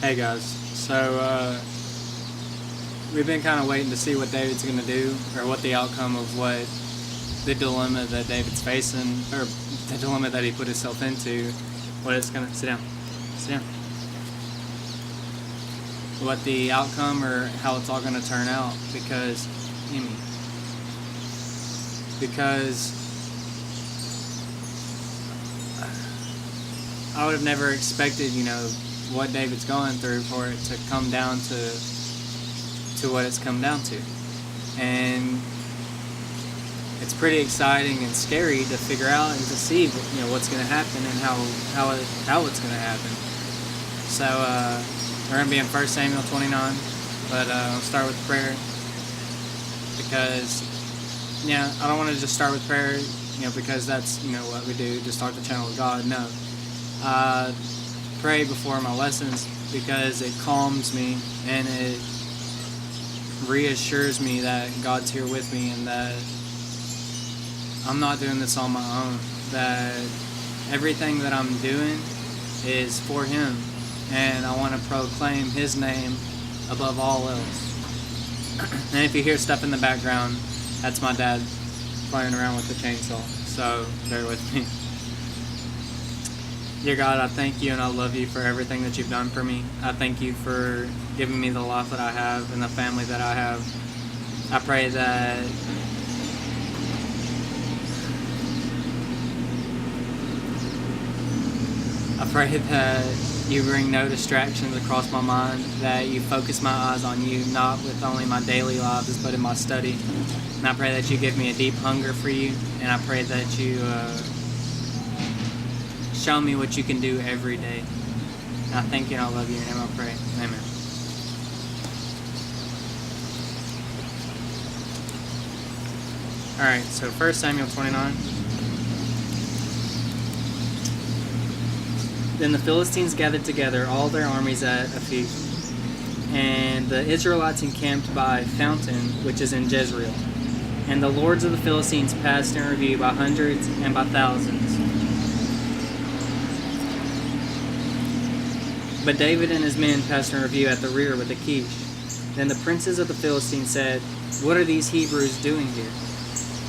Hey guys, so we've been kind of waiting to see what David's going to do, or what the outcome of what the dilemma that David's facing, or the dilemma that he put himself into, what it's going to, sit down, what the outcome or how it's all going to turn out, because I would have never expected, what David's going through for it to come down to what it's come down to. And it's pretty exciting and scary to figure out and to see, what's going to happen and how it's going to happen. So we're going to be in 1 Samuel 29, but I'll start with prayer, because I don't want to just start with prayer, because that's what we do, just start the channel with God. No. Pray before my lessons, because it calms me and it reassures me that God's here with me and that I'm not doing this on my own, that everything that I'm doing is for Him, and I want to proclaim His name above all else. And if you hear stuff in the background, that's my dad playing around with the chainsaw, so bear with me. Dear God, I thank you and I love you for everything that you've done for me. I thank you for giving me the life that I have and the family that I have. I pray that you bring no distractions across my mind, that you focus my eyes on you, not with only my daily lives, but in my study. And I pray that you give me a deep hunger for you, and I pray that you show me what you can do every day. And I thank you and I love you. In your name I pray. Amen. Alright, so 1 Samuel 29. Then the Philistines gathered together all their armies at a feast, and the Israelites encamped by a fountain which is in Jezreel. And the lords of the Philistines passed in review by hundreds and by thousands. But David and his men passed in review at the rear with Achish. Then the princes of the Philistines said, "What are these Hebrews doing here?"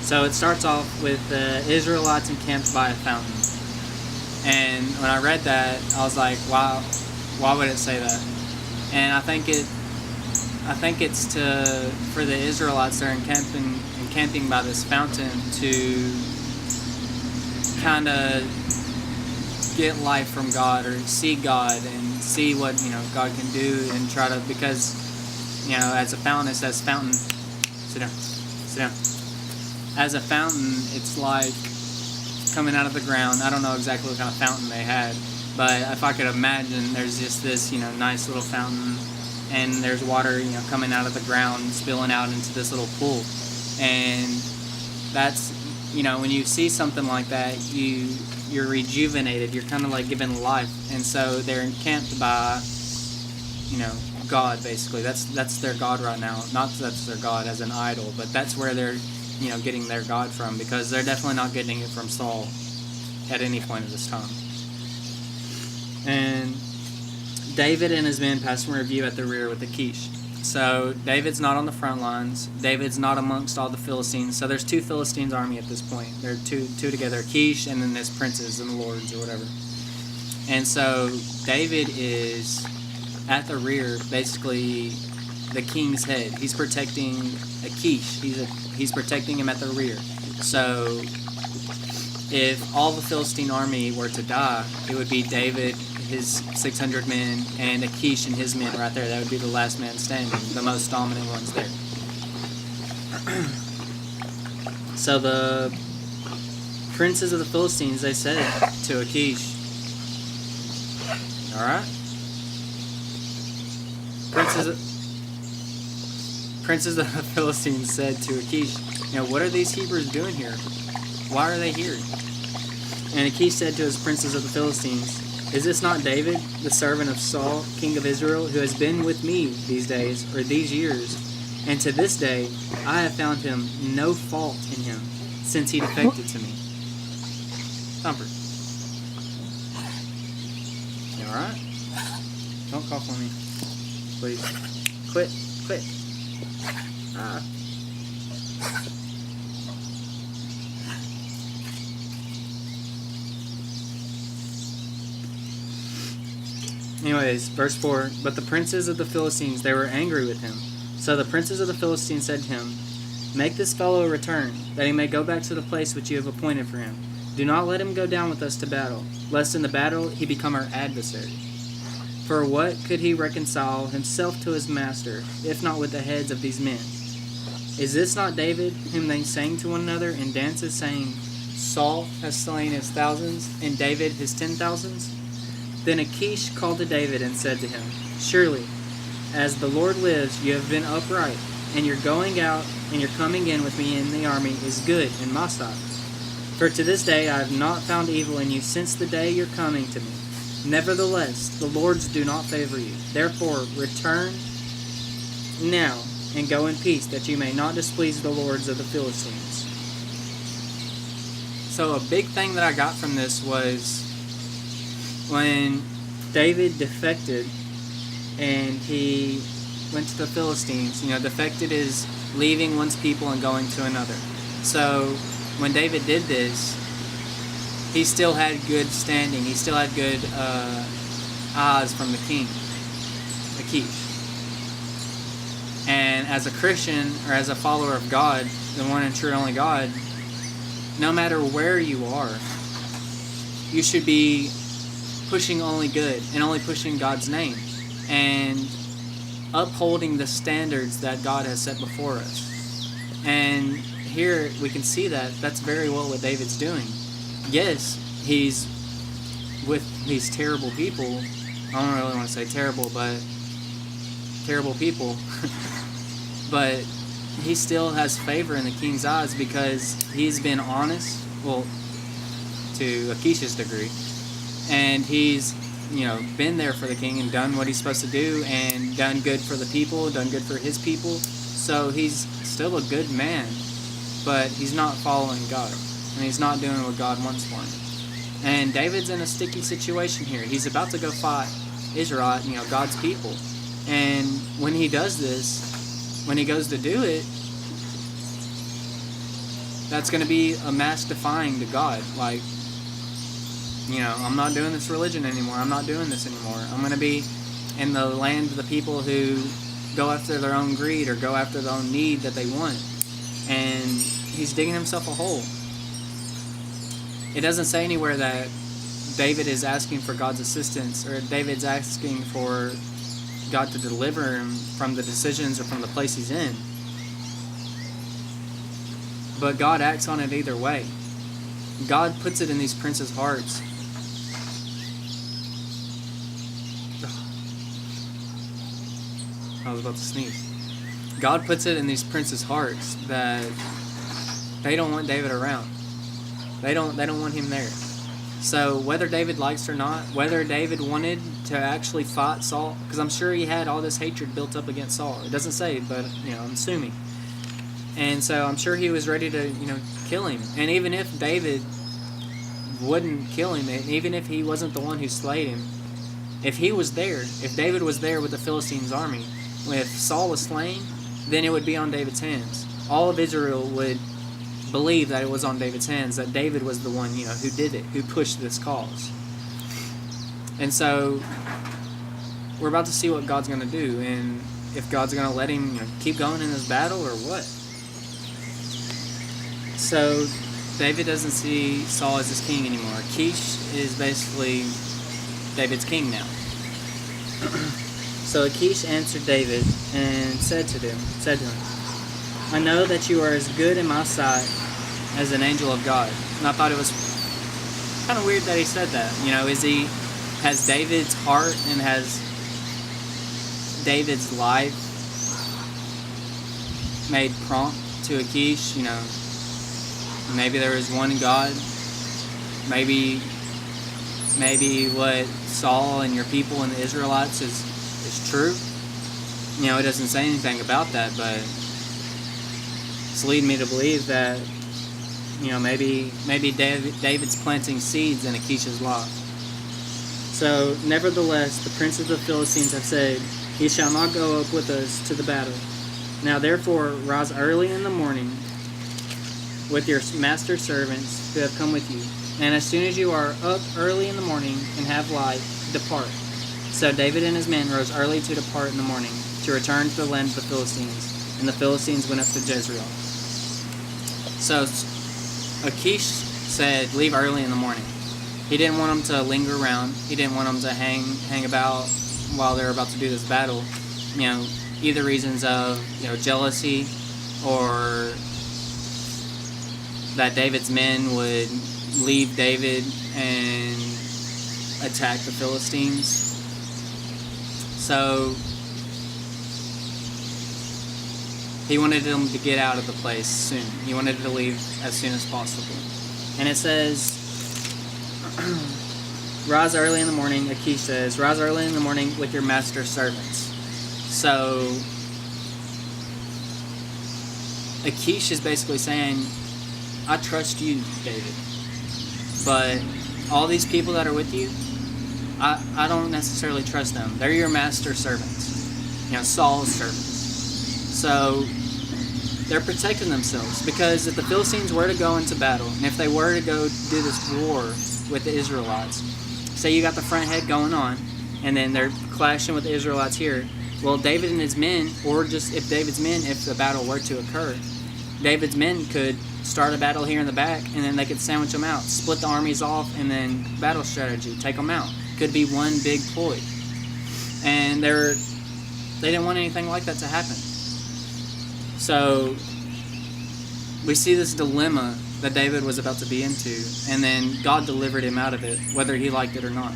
So it starts off with the Israelites encamped by a fountain. And when I read that, I was like, wow, why would it say that? And I think it's for the Israelites that are encamping by this fountain to kind of get life from God, or see God and see what God can do, and try to, because as a fountain, it says fountain. Sit down. As a fountain, it's like coming out of the ground. I don't know exactly what kind of fountain they had, but if I could imagine, there's just this nice little fountain, and there's water coming out of the ground, spilling out into this little pool. And that's when you see something like that, you're rejuvenated, you're kind of like given life. And so they're encamped by God, basically. That's their God right now. Not that that's their God as an idol, but that's where they're getting their God from, because they're definitely not getting it from Saul at any point at this time. And David and his men passed in review at the rear with Achish. So David's not on the front lines. David's not amongst all the Philistines. So there's two Philistines army at this point. There are two together, Achish and then there's princes and lords or whatever. And so David is at the rear, basically the king's head. He's protecting Achish. He's protecting him at the rear. So if all the Philistine army were to die, it would be David, his 600 men, and Achish and his men right there. That would be the last man standing, the most dominant ones there. So the princes of the Philistines, they said to Achish, alright? Princes of the Philistines said to Achish, what are these Hebrews doing here? Why are they here? And Achish said to his princes of the Philistines, "Is this not David, the servant of Saul, king of Israel, who has been with me these days, or these years? And to this day I have found him no fault in him, since he defected to me." Thumper. You alright? Don't don't cough on me. Please. Quit. Ah. Anyways, verse 4, but the princes of the Philistines, they were angry with him. So the princes of the Philistines said to him, make this fellow return, that he may go back to the place which you have appointed for him. Do not let him go down with us to battle, lest in the battle he become our adversary. For what could he reconcile himself to his master, if not with the heads of these men? Is this not David, whom they sang to one another in dances, saying, Saul has slain his thousands, and David his 10,000s? Then Achish called to David and said to him, surely, as the Lord lives, you have been upright, and your going out and your coming in with me in the army is good in my sight. For to this day I have not found evil in you since the day your coming to me. Nevertheless, the Lord's do not favor you. Therefore, return now and go in peace, that you may not displease the lords of the Philistines. So a big thing that I got from this was when David defected and he went to the Philistines. Defected is leaving one's people and going to another. So when David did this, he still had good standing. He still had good eyes from the king, Achish. And as a Christian, or as a follower of God, the one and true only God, no matter where you are, you should be pushing only good and only pushing God's name and upholding the standards that God has set before us. And here we can see that that's very well what David's doing. Yes, he's with these terrible people. I don't really want to say terrible, but terrible people. But he still has favor in the king's eyes because he's been honest, well, to Achish's degree. And he's, been there for the king and done what he's supposed to do and done good for the people, done good for his people. So he's still a good man, but he's not following God. And he's not doing what God wants for him. And David's in a sticky situation here. He's about to go fight Israel, God's people. And when he does this, when he goes to do it, that's going to be a mass defying to God. Like, I'm not doing this religion anymore. I'm not doing this anymore. I'm going to be in the land of the people who go after their own greed or go after their own need that they want. And he's digging himself a hole. It doesn't say anywhere that David is asking for God's assistance or David's asking for God to deliver him from the decisions or from the place he's in. But God acts on it either way. God puts it in these princes' hearts. I was about to sneeze. God puts it in these princes' hearts that they don't want David around. They don't want him there. So whether David likes it or not, whether David wanted to actually fight Saul, because I'm sure he had all this hatred built up against Saul. It doesn't say, but I'm assuming. And so I'm sure he was ready to, kill him. And even if David wouldn't kill him, and even if he wasn't the one who slayed him, if he was there, if David was there with the Philistines' army, if Saul was slain, then it would be on David's hands. All of Israel would believe that it was on David's hands, that David was the one, who did it, who pushed this cause. And so we're about to see what God's going to do, and if God's going to let him keep going in this battle or what. So David doesn't see Saul as his king anymore. Achish is basically David's king now. So Achish answered David and said to him, I know that you are as good in my sight as an angel of God. And I thought it was kind of weird that he said that. Has David's heart and has David's life made prompt to Achish? Maybe there is one God. Maybe what Saul and your people and the Israelites is true. It doesn't say anything about that, but it's leading me to believe that maybe David's planting seeds in Achish's life. So, nevertheless, the princes of the Philistines have said, He shall not go up with us to the battle. Now therefore, rise early in the morning with your master servants who have come with you. And as soon as you are up early in the morning and have light, depart. So David and his men rose early to depart in the morning, to return to the land of the Philistines. And the Philistines went up to Jezreel. So Achish said, leave early in the morning. He didn't want them to linger around. He didn't want them to hang about while they're about to do this battle. Either reasons of jealousy, or that David's men would leave David and attack the Philistines. So he wanted them to get out of the place soon. He wanted to leave as soon as possible. And it says, rise early in the morning, Achish says, rise early in the morning with your master's servants. So Achish is basically saying, I trust you, David, but all these people that are with you, I don't necessarily trust them. They're your master's servants, Saul's servants. So they're protecting themselves, because if the Philistines were to go into battle, and if they were to go do this war with the Israelites, say you got the front head going on, and then they're clashing with the Israelites here, well, David and his men, or just if David's men, if the battle were to occur, David's men could start a battle here in the back, and then they could sandwich them out, split the armies off, and then battle strategy, take them out. Could be one big ploy. And they didn't want anything like that to happen. So we see this dilemma that David was about to be into, and then God delivered him out of it, whether he liked it or not.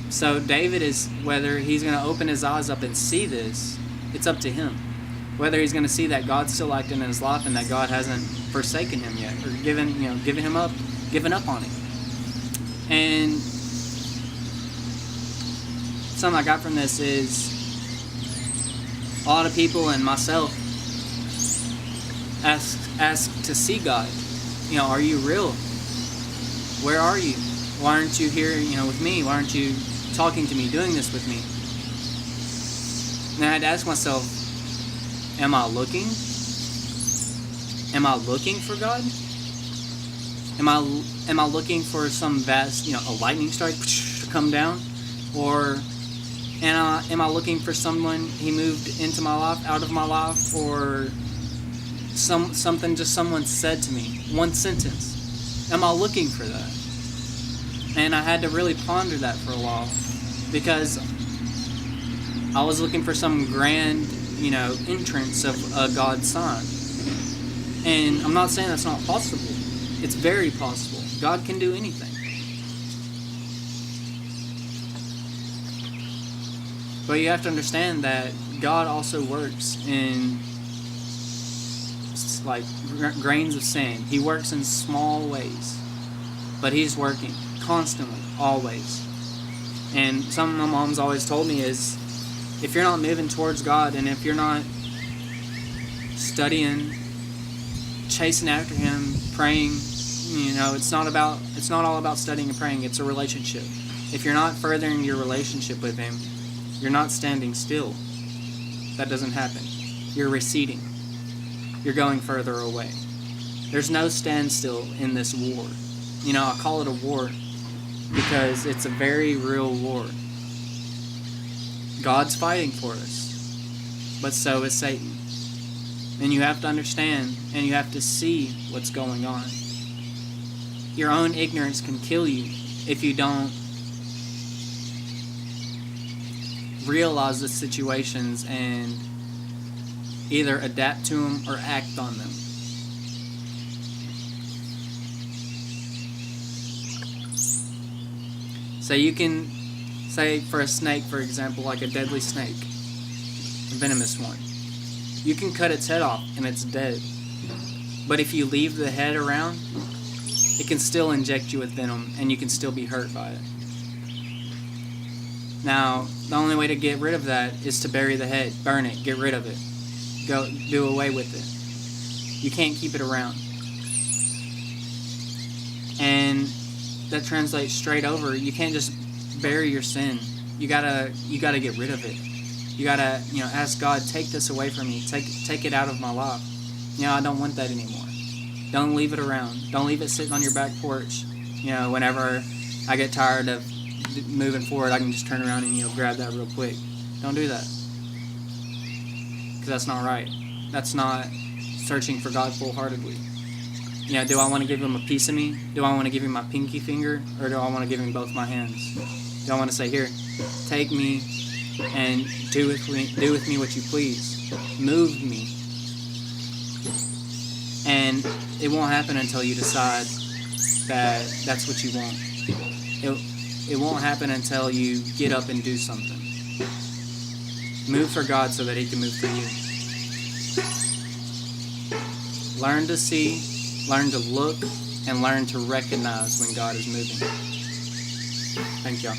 So David is, whether he's going to open his eyes up and see this, it's up to him. Whether he's going to see that God's still acting in his life and that God hasn't forsaken him yet, or given up on him. And something I got from this is, a lot of people and myself ask to see God. Are you real? Where are you? Why aren't you here, with me? Why aren't you talking to me, doing this with me? And I had to ask myself, am I looking? Am I looking for God? Am I looking for some vast, a lightning strike to come down? Or am I looking for someone, he moved into my life, out of my life, or something just someone said to me, one sentence? Am I looking for that? And I had to really ponder that for a while, because I was looking for some grand, entrance of a God's sign. And I'm not saying that's not possible. It's very possible. God can do anything. But you have to understand that God also works in grains of sand. He works in small ways. But He's working constantly, always. And something my mom's always told me is, if you're not moving towards God, and if you're not studying, chasing after Him, praying, it's not all about studying and praying. It's a relationship. If you're not furthering your relationship with Him, you're not standing still. That doesn't happen. You're receding. You're going further away. There's no standstill in this war. I call it a war because it's a very real war. God's fighting for us, but so is Satan. And you have to understand, and you have to see what's going on. Your own ignorance can kill you if you don't realize the situations and either adapt to them or act on them. So you can say, for a snake, for example, like a deadly snake, a venomous one, you can cut its head off and it's dead. But if you leave the head around, it can still inject you with venom and you can still be hurt by it. Now, the only way to get rid of that is to bury the head, burn it, get rid of it, do away with it. You can't keep it around. And that translates straight over. You can't just bury your sin. You gotta get rid of it. You gotta, ask God, take this away from me. Take it out of my life. I don't want that anymore. Don't leave it around. Don't leave it sitting on your back porch. Whenever I get tired of moving forward, I can just turn around and grab that real quick. Don't do that, because that's not right. That's not searching for God full-heartedly. Do I want to give him a piece of me? Do I want to give him my pinky finger, or do I want to give him both my hands? Do I want to say, here, take me and do with me what you please. Move me. And it won't happen until you decide that that's what you want. It won't happen until you get up and do something. Move for God so that he can move for you. Learn to see, learn to look, and learn to recognize when God is moving. Thank y'all.